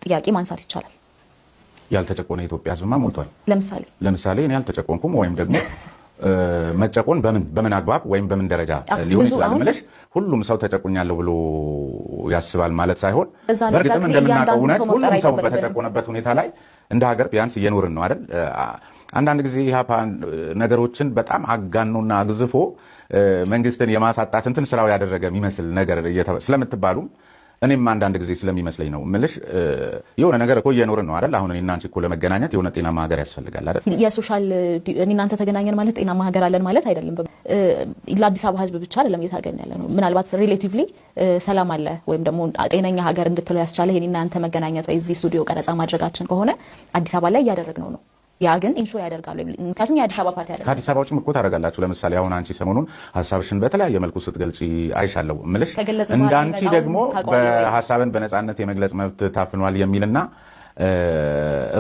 ጥያቄ ማንሳት ይቻላል። ያልተጨቆነ ኢትዮጵያ ህዝብማ ሞልቷል። ለምሳሌ እኔ ያልተጨቆንኩም ወይም ደግሞ መጨቆን በምን አግባብ ወይም በምን ደረጃ ሊሆን ይችላል ማለት ሁሉም ሰው ተጨቆኛለሁ ብሎ ያስባል ማለት ሳይሆን በእርግጥም እንደምናውቀው እውነት ሁሉም ሰው በተጨቆነበት ሁኔታ ላይ እንደ ሀገር ቢያንስ እየኖርን ነው አይደል? አንዳንድ ጊዜ ኢህአፓ ነገሮችን በጣም አጋኖና አግዝፎ መንግስትን የማሳጣት እንትን ስራው ያደረገ የሚመስል ነገር ስለምትባሉ እኔም አንዳንድ ጊዜ ስለሚመስለኝ ነው ምልሽ የሆነ ነገር እኮ እየኖርን ነው አይደል? አሁን እኔና አንቺ እኮ ለመገናኘት የሆነ ጤናማ ሀገር ያስፈልጋል አይደል? የሶሻል እናንተ ተገናኘን ማለት ጤናማ ሀገር አለን ማለት አይደለም። ለአዲስ አበባ ህዝብ ብቻ አይደለም እየታገኘ ያለ ነው። ምናልባት ሪሌቲቭሊ ሰላም አለ ወይም ደግሞ ጤነኛ ሀገር እንድትለው ያስቻለ እኔና አንተ መገናኘት ወይ እዚህ ስቱዲዮ ቀረጻ ማድረጋችን ከሆነ አዲስ አበባ ላይ እያደረግነው ነው። ያ ግን ኢንሹር ያደርጋሉ። ምክንያቱም የአዲስ አበባ ፓርቲ ያደርጋል። ከአዲስ አበባ ውጭም እኮ ታደርጋላችሁ። ለምሳሌ አሁን አንቺ ሰሞኑን ሀሳብሽን በተለያየ መልኩ ስትገልጪ አይሻለሁ ምልሽ እንዳንቺ ደግሞ በሀሳብን በነጻነት የመግለጽ መብት ታፍኗል የሚልና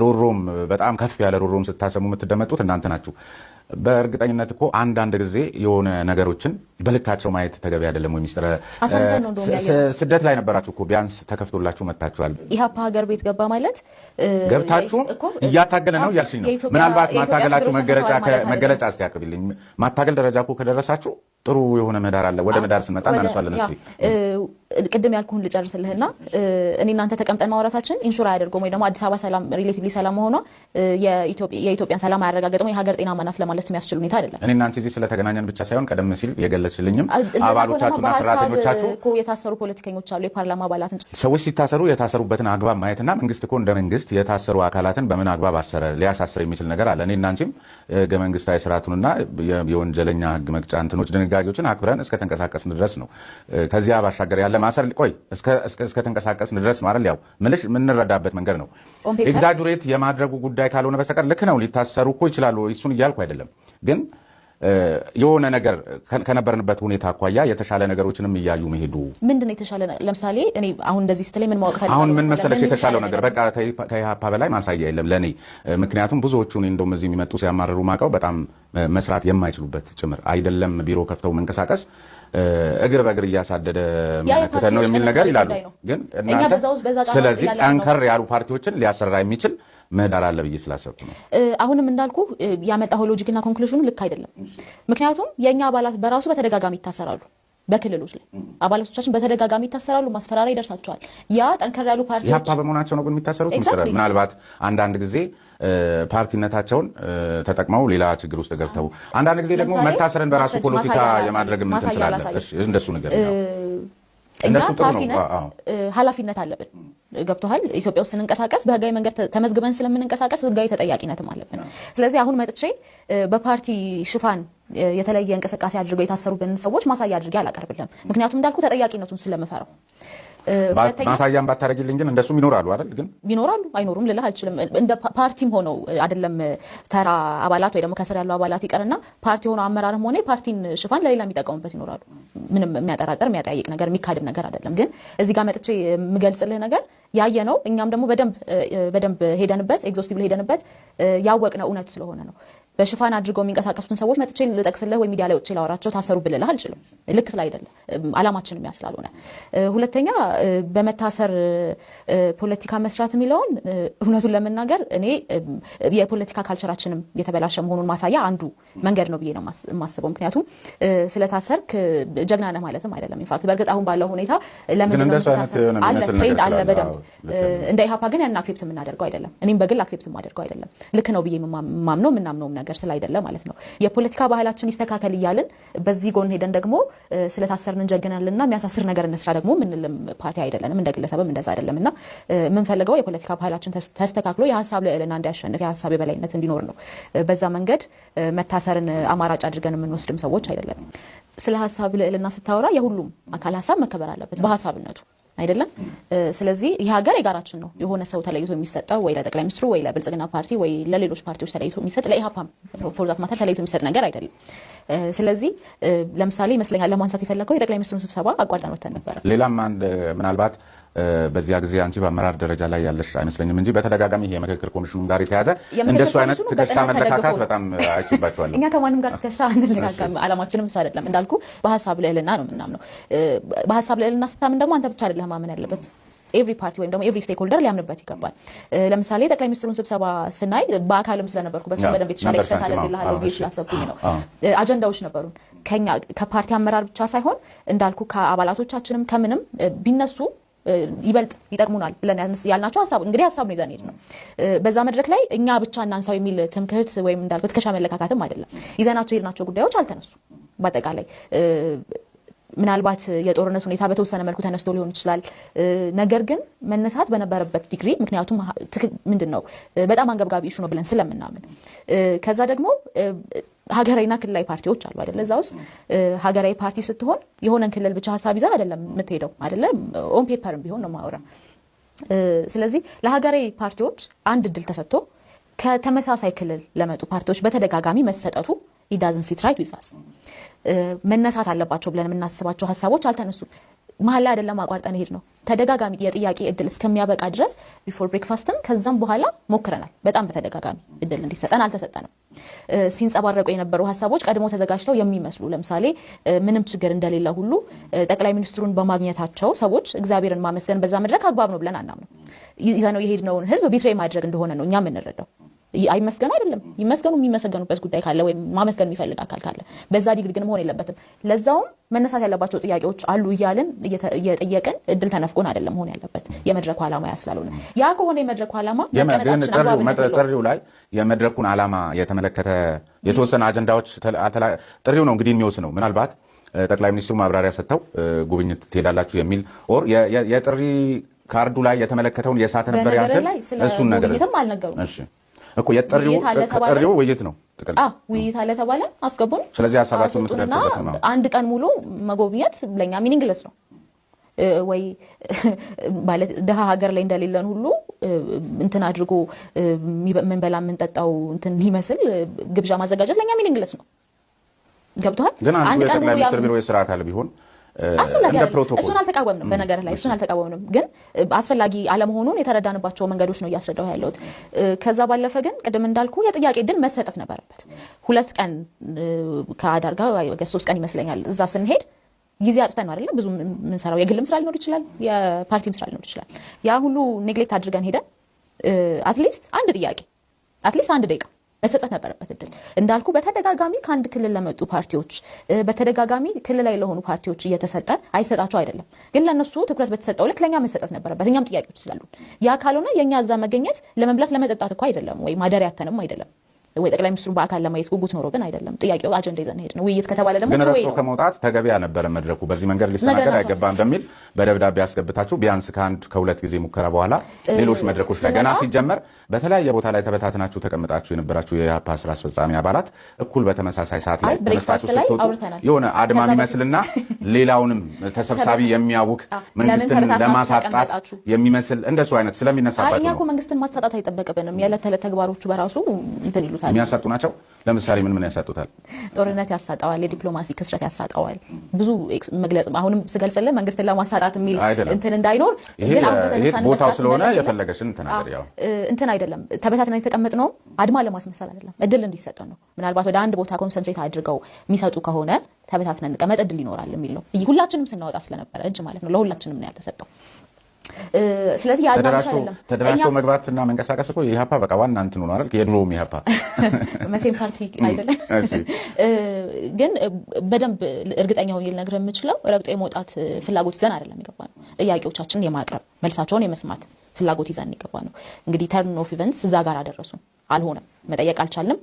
ሮሮም በጣም ከፍ ያለ ሮሮም ስታሰሙ የምትደመጡት እናንተ ናችሁ። በእርግጠኝነት እኮ አንዳንድ ጊዜ የሆነ ነገሮችን በልካቸው ማየት ተገቢ አይደለም ወይ? ሚስጥር ስደት ላይ ነበራችሁ እኮ ቢያንስ ተከፍቶላችሁ መጥታችኋል። ኢህአፓ ሀገር ቤት ገባ ማለት ገብታችሁ እያታገለ ነው እያልሽኝ ነው። ምናልባት ማታገላችሁ መገለጫ እስቲ ያቅርብልኝ። ማታገል ደረጃ እኮ ከደረሳችሁ ጥሩ የሆነ ምህዳር አለ። ወደ ምህዳር ስንመጣ እናነሳለን። እስቲ ቅድም ያልኩህን ልጨርስልህና እኔ እናንተ ተቀምጠን ማውራታችን ኢንሹር አያደርገውም ወይ ደግሞ አዲስ አበባ ሰላም ሪሌቲቭሊ ሰላም መሆኗ የኢትዮጵያን ሰላም አያረጋግጥም፣ የሀገር ጤናማ ናት ለማለት የሚያስችል ሁኔታ አይደለም። እኔ እናንተ እዚህ ስለተገናኘን ብቻ ሳይሆን ቀደም ሲል የገለጽልኝም አባሎቻችሁና ሰራተኞቻችሁ እኮ የታሰሩ ፖለቲከኞች አሉ፣ የፓርላማ አባላትን ሰዎች ሲታሰሩ የታሰሩበትን አግባብ ማየትና መንግስት እኮ እንደ መንግስት የታሰሩ አካላትን በምን አግባብ አሰረ ሊያሳስር የሚችል ነገር አለ። እኔ እናንቺም ህገ መንግስታዊ ስርዓቱንና የወንጀለኛ ህግ መቅጫ እንትኖች ድንጋጌዎችን አክብረን እስከ ተንቀሳቀስን ድረስ ነው። ከዚያ ባሻገር ያለ ማሰር ቆይ እስከ ተንቀሳቀስን ድረስ ነው አይደል? ያው ምልሽ የምንረዳበት መንገድ ነው። ኤግዛጁሬት የማድረጉ ጉዳይ ካልሆነ በስተቀር ልክ ነው። ሊታሰሩ እኮ ይችላሉ። እሱን እያልኩ አይደለም። ግን የሆነ ነገር ከነበርንበት ሁኔታ አኳያ የተሻለ ነገሮችንም እያዩ መሄዱ ምንድነው የተሻለ? ለምሳሌ እኔ አሁን እንደዚህ ስትለኝ ምን ማወቅ ፈልጋለሁ? አሁን ምን መሰለሽ የተሻለው ነገር በቃ ከኢህአፓ በላይ ማሳያ የለም ለኔ። ምክንያቱም ብዙዎቹ እንደውም እዚህ የሚመጡ ሲያማርሩ ማቀው በጣም መስራት የማይችሉበት ጭምር አይደለም ቢሮ ከፍተው መንቀሳቀስ እግር በእግር እያሳደደ መከተል ነው የሚል ነገር ይላሉ። ግን ስለዚህ ጠንከር ያሉ ፓርቲዎችን ሊያሰራ የሚችል ምህዳር አለ ብዬ ስላሰብኩ ነው። አሁንም እንዳልኩ ያመጣው ሎጂክና ኮንክሉዥኑ ልክ አይደለም። ምክንያቱም የኛ አባላት በራሱ በተደጋጋሚ ይታሰራሉ። በክልሎች ላይ አባላቶቻችን በተደጋጋሚ ይታሰራሉ፣ ማስፈራሪያ ይደርሳቸዋል። ያ ጠንከር ያሉ ፓርቲዎች ኢህአፓ በመሆናቸው ነው ግን የሚታሰሩት። ምናልባት አንዳንድ ጊዜ ፓርቲነታቸውን ተጠቅመው ሌላ ችግር ውስጥ ገብተው አንዳንድ ጊዜ ደግሞ መታሰርን በራሱ ፖለቲካ የማድረግ ምን ትንስላለ? እንደሱ ነገር ነው። እኛ ፓርቲነት ኃላፊነት አለብን። ገብቶሃል? ኢትዮጵያ ውስጥ ስንንቀሳቀስ በህጋዊ መንገድ ተመዝግበን ስለምንንቀሳቀስ ህጋዊ ተጠያቂነትም አለብን። ስለዚህ አሁን መጥቼ በፓርቲ ሽፋን የተለየ እንቅስቃሴ አድርገው የታሰሩብን ሰዎች ማሳያ አድርጌ አላቀርብልም። ምክንያቱም እንዳልኩ ተጠያቂነቱን ስለምፈራው። ማሳያም ባታረጊልኝ ግን እንደሱም ይኖራሉ አይደል? ግን ይኖራሉ አይኖሩም ልልህ አልችልም። እንደ ፓርቲም ሆነው አይደለም ተራ አባላት ወይ ደግሞ ከስር ያለው አባላት ይቀርና ፓርቲ ሆነው አመራርም ሆነ ፓርቲን ሽፋን ለሌላ የሚጠቀሙበት ይኖራሉ። ምንም የሚያጠራጥር የሚያጠያይቅ ነገር የሚካድም ነገር አይደለም። ግን እዚህ ጋር መጥቼ የምገልጽልህ ነገር ያየ ነው። እኛም ደግሞ በደንብ ሄደንበት ኤግዞስቲቭሊ ሄደንበት ያወቅነው እውነት ስለሆነ ነው። በሽፋን አድርገው የሚንቀሳቀሱትን ሰዎች መጥቼ ልጠቅስልህ ወይ ሚዲያ ላይ ወጥቼ ላወራቸው ታሰሩ ብልልህ አልችልም። ልክ ስላይደለ አላማችን የሚያስላልሆነ። ሁለተኛ በመታሰር ፖለቲካ መስራት የሚለውን እውነቱን ለመናገር እኔ የፖለቲካ ካልቸራችንም የተበላሸ መሆኑን ማሳያ አንዱ መንገድ ነው ብዬ ነው የማስበው። ምክንያቱም ስለታሰርክ ጀግና ነህ ማለትም አይደለም። ኢንፋክት በእርግጥ አሁን ባለው ሁኔታ ለምን አለ ትሬንድ አለ በደንብ እንደ ኢህአፓ ግን ያን አክሴፕት የምናደርገው አይደለም። እኔም በግል አክሴፕት የማደርገው አይደለም። ልክ ነው ብዬ የማምነው የምናምነው ነገር ስላይደለ ማለት ነው። የፖለቲካ ባህላችን ይስተካከል እያልን በዚህ ጎን ሄደን ደግሞ ስለታሰርን እንጀግናልና የሚያሳስር ነገር እንስራ ደግሞ ምንልም ፓርቲ አይደለንም። እንደ ግለሰብም እንደዛ አይደለምና የምንፈልገው የፖለቲካ ባህላችን ተስተካክሎ የሀሳብ ልዕልና እንዲያሸንፍ የሀሳብ የበላይነት እንዲኖር ነው። በዛ መንገድ መታሰርን አማራጭ አድርገን የምንወስድም ሰዎች አይደለንም። ስለ ሀሳብ ልዕልና ስታወራ የሁሉም አካል ሀሳብ መከበር አለበት በሀሳብነቱ አይደለም። ስለዚህ ይህ ሀገር የጋራችን ነው። የሆነ ሰው ተለይቶ የሚሰጠው ወይ ለጠቅላይ ሚኒስትሩ ወይ ለብልጽግና ፓርቲ ወይ ለሌሎች ፓርቲዎች ተለይቶ የሚሰጥ ለኢህአፓም ፎር ዛት ማተር ተለይቶ የሚሰጥ ነገር አይደለም። ስለዚህ ለምሳሌ ይመስለኛል ለማንሳት የፈለገው የጠቅላይ ሚኒስትሩን ስብሰባ አቋርጠን ወጥተን ነበር። ሌላም አንድ ምናልባት በዚያ ጊዜ አንቺ በአመራር ደረጃ ላይ ያለሽ አይመስለኝም እንጂ በተደጋጋሚ ይሄ የምክክር ኮሚሽኑ ጋር የተያዘ እንደሱ አይነት ትከሻ መለካካት በጣም አይችባቸዋል። እኛ ከማንም ጋር ትከሻ አንለካካም። አላማችንም እሱ አይደለም። እንዳልኩ በሀሳብ ልዕልና ነው የምናምነው። በሀሳብ ልዕልና ስታምን ደግሞ አንተ ብቻ አይደለም ማመን ያለበት ኤቭሪ ፓርቲ ወይም ደግሞ ኤቭሪ ስቴክሆልደር ሊያምንበት ይገባል። ለምሳሌ ጠቅላይ ሚኒስትሩን ስብሰባ ስናይ በአካልም ስለነበርኩበት በደንብ የተሻለ ኤክስፕረስ አደርግልሃለሁ ብዬ ስላሰብኩኝ ነው። አጀንዳዎች ነበሩን ከኛ ከፓርቲ አመራር ብቻ ሳይሆን እንዳልኩ ከአባላቶቻችንም ከምንም ቢነሱ ይበልጥ ይጠቅሙናል ብለን ያልናቸው ሀሳብ እንግዲህ ሀሳብ ነው ይዘን ሄድ ነው። በዛ መድረክ ላይ እኛ ብቻ እናንሳው የሚል ትምክህት ወይም እንዳልኩት ትከሻ መለካካትም አይደለም። ይዘናቸው ሄድናቸው ጉዳዮች አልተነሱ። በአጠቃላይ ምናልባት የጦርነት ሁኔታ በተወሰነ መልኩ ተነስቶ ሊሆን ይችላል። ነገር ግን መነሳት በነበረበት ዲግሪ ምክንያቱም ምንድነው በጣም አንገብጋቢ ኢሹ ነው ብለን ስለምናምን ከዛ ደግሞ ሀገራዊና ክልላዊ ፓርቲዎች አሉ አይደለ? እዛ ውስጥ ሀገራዊ ፓርቲ ስትሆን የሆነን ክልል ብቻ ሀሳብ ይዛ አይደለም የምትሄደው አይደለ? ኦን ፔፐርም ቢሆን ነው ማወራ። ስለዚህ ለሀገራዊ ፓርቲዎች አንድ እድል ተሰጥቶ ከተመሳሳይ ክልል ለመጡ ፓርቲዎች በተደጋጋሚ መሰጠቱ it doesn't sit right with us። መነሳት አለባቸው ብለን የምናስባቸው ሀሳቦች አልተነሱም። መሀል ላይ አይደለም አቋርጠን ሄድ ነው። ተደጋጋሚ የጥያቄ እድል እስከሚያበቃ ድረስ ቢፎር ብሬክፋስትም ከዛም በኋላ ሞክረናል። በጣም በተደጋጋሚ እድል እንዲሰጠን አልተሰጠንም። ሲንጸባረቁ የነበሩ ሀሳቦች ቀድሞ ተዘጋጅተው የሚመስሉ ለምሳሌ ምንም ችግር እንደሌለ ሁሉ ጠቅላይ ሚኒስትሩን በማግኘታቸው ሰዎች እግዚአብሔርን ማመስገን በዛ መድረክ አግባብ ነው ብለን አናምነው። ይዘነው የሄድነውን ህዝብ ቢትሬይ ማድረግ እንደሆነ ነው እኛ የምንረዳው። አይመስገኑ አይደለም ይመስገኑ የሚመሰገኑበት ጉዳይ ካለ ወይም ማመስገን የሚፈልግ አካል ካለ በዛ ዲግሪ ግን መሆን የለበትም። ለዛውም መነሳት ያለባቸው ጥያቄዎች አሉ እያልን እየጠየቅን እድል ተነፍቆን አይደለም መሆን ያለበት። የመድረኩ ዓላማ ያስላልሆነ ያ ከሆነ የመድረኩ ዓላማ ጥሪው ላይ የመድረኩን ዓላማ የተመለከተ የተወሰነ አጀንዳዎች ጥሪው ነው እንግዲህ የሚወስነው። ምናልባት ጠቅላይ ሚኒስትሩ ማብራሪያ ሰጥተው ጉብኝት ትሄዳላችሁ የሚል ኦር የጥሪ ካርዱ ላይ የተመለከተውን የሳተ ነበር ያንተ እሱን ነገር አልነገሩም። እሺ እኮ የጥሪው ውይይት ነው። ውይይት አለ ተባለ አስገቡን። ስለዚህ ሀሳባችሁን የምትገልጹበት ነው። አንድ ቀን ሙሉ መጎብኘት ለኛ ሚኒንግለስ ነው ወይ ማለት ደሃ ሀገር ላይ እንደሌለን ሁሉ እንትን አድርጎ ምን በላ ምን ጠጣው እንትን ይመስል ግብዣ ማዘጋጀት ለኛ ሚኒንግለስ ነው። ገብቷል? አንድ ቀን ሙሉ ሚኒስትር ቢሮ የስራ አካል ቢሆን አስፈላጊ እሱን አልተቃወምንም። በነገር ላይ እሱን አልተቃወምንም፣ ግን አስፈላጊ አለመሆኑን የተረዳንባቸው መንገዶች ነው እያስረዳው ያለሁት። ከዛ ባለፈ ግን ቅድም እንዳልኩ የጥያቄ ድል መሰጠት ነበረበት። 2 ቀን ከአዳር ጋር 3 ቀን ይመስለኛል እዛ ስንሄድ ጊዜ አጥተን ነው አይደል? ብዙ ምን ሰራው የግልም ስራ ሊኖር ይችላል፣ የፓርቲም ስራ ሊኖር ይችላል። ያ ሁሉ ኔግሌክት አድርገን ሄደን አትሊስት አንድ ጥያቄ አትሊስት 1 ደቂቃ መሰጠት ነበረበት እድል። እንዳልኩ በተደጋጋሚ ከአንድ ክልል ለመጡ ፓርቲዎች በተደጋጋሚ ክልላዊ ለሆኑ ፓርቲዎች እየተሰጠ አይሰጣቸው አይደለም፣ ግን ለነሱ ትኩረት በተሰጠው ልክ ለኛ መሰጠት ነበረበት። እኛም ጥያቄዎች ስላሉ ያ ካልሆነ የኛ እዛ መገኘት ለመብላት ለመጠጣት እኮ አይደለም፣ ወይ ማደሪያ ያተንም አይደለም፣ ወይ ጠቅላይ ሚኒስትሩ በአካል ለማየት ጉጉት ኖሮ ግን አይደለም። ጥያቄው አጀንዳ ይዘን ሄድ ነው። ውይይት ከተባለ ደግሞ ግን ረክቶ ከመውጣት ተገቢ ያልነበረ መድረኩ በዚህ መንገድ ሊስተናገድ አይገባም በሚል በደብዳቤ ያስገብታችሁ ቢያንስ ከ1-2 ጊዜ ሙከራ በኋላ ሌሎች መድረኮች ላይ ገና ሲጀመር በተለያየ ቦታ ላይ ተበታትናችሁ ተቀምጣችሁ የነበራችሁ የኢህአፓ ስራ አስፈጻሚ አባላት እኩል በተመሳሳይ ሰዓት ላይ ተነስታችሁ ስትወጡ የሆነ አድማ የሚመስልና ሌላውንም ተሰብሳቢ የሚያውክ መንግስትን ለማሳጣት የሚመስል እንደሱ አይነት ስለሚነሳበት እኛ እኮ መንግስትን ማሳጣት አይጠበቅብንም። የዕለት ተዕለት ተግባሮቹ በራሱ እንትን ይሉታል የሚያሳጡ ናቸው። ለምሳሌ ምን ያሳጡታል? ጦርነት ያሳጣዋል፣ የዲፕሎማሲ ክስረት ያሳጣዋል። ብዙ መግለጽ አሁንም ስገልጽልህ መንግስትን ለማሳጣት የሚል እንትን እንዳይኖር ግን አሁን ቦታው ስለሆነ የፈለገሽን ተናገር። ያው እንትን አይደለም ተበታትነን የተቀመጥነው አድማ ለማስመሰል አይደለም፣ እድል እንዲሰጠን ነው። ምናልባት ወደ አንድ ቦታ ኮንሰንትሬት አድርገው የሚሰጡ ከሆነ ተበታትነን እንቀመጥ እድል ይኖራል የሚል ነው። ሁላችንም ስናወጣ ስለነበረ እጅ ማለት ነው። ለሁላችንም ነው ያልተሰጠው። ስለዚህ ተደራጅቶ መግባትና መንቀሳቀስ እኮ የኢህአፓ በቃ ዋና እንትን ነው አይደል? የድሮውም ኢህአፓ መቼም ፓርቲ አይደለም። ግን በደንብ እርግጠኛ ሆኜ ልነግርህ የምችለው ረግጦ የመውጣት ፍላጎት ይዘን አይደለም የገባነው። ጥያቄዎቻችንን የማቅረብ መልሳቸውን የመስማት ፍላጎት ይዘን የገባነው። እንግዲህ ተርን ኦፍ ኢቨንትስ እዛ ጋር አደረሱን። አልሆነም፣ መጠየቅ አልቻልንም።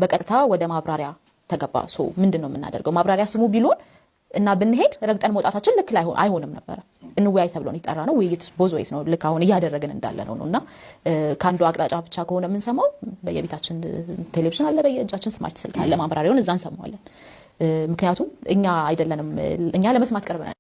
በቀጥታ ወደ ማብራሪያ ተገባ። ምንድነው የምናደርገው? ማብራሪያ ስሙ ቢሉን እና ብንሄድ ረግጠን መውጣታችን ልክ አይሆንም ነበረ። እንወያይ ተብሎ ይጣራ ነው። ውይይት ቦዝዌይስ ነው፣ ልክ አሁን እያደረግን እንዳለ ነውና ከአንዱ አቅጣጫ ብቻ ከሆነ የምንሰማው በየቤታችን ቴሌቪዥን አለ፣ በየእጃችን ስማርት ስልክ አለ፣ ማብራሪያውን እዛ እንሰማዋለን። ምክንያቱም እኛ አይደለንም፣ እኛ ለመስማት ቀርበናል።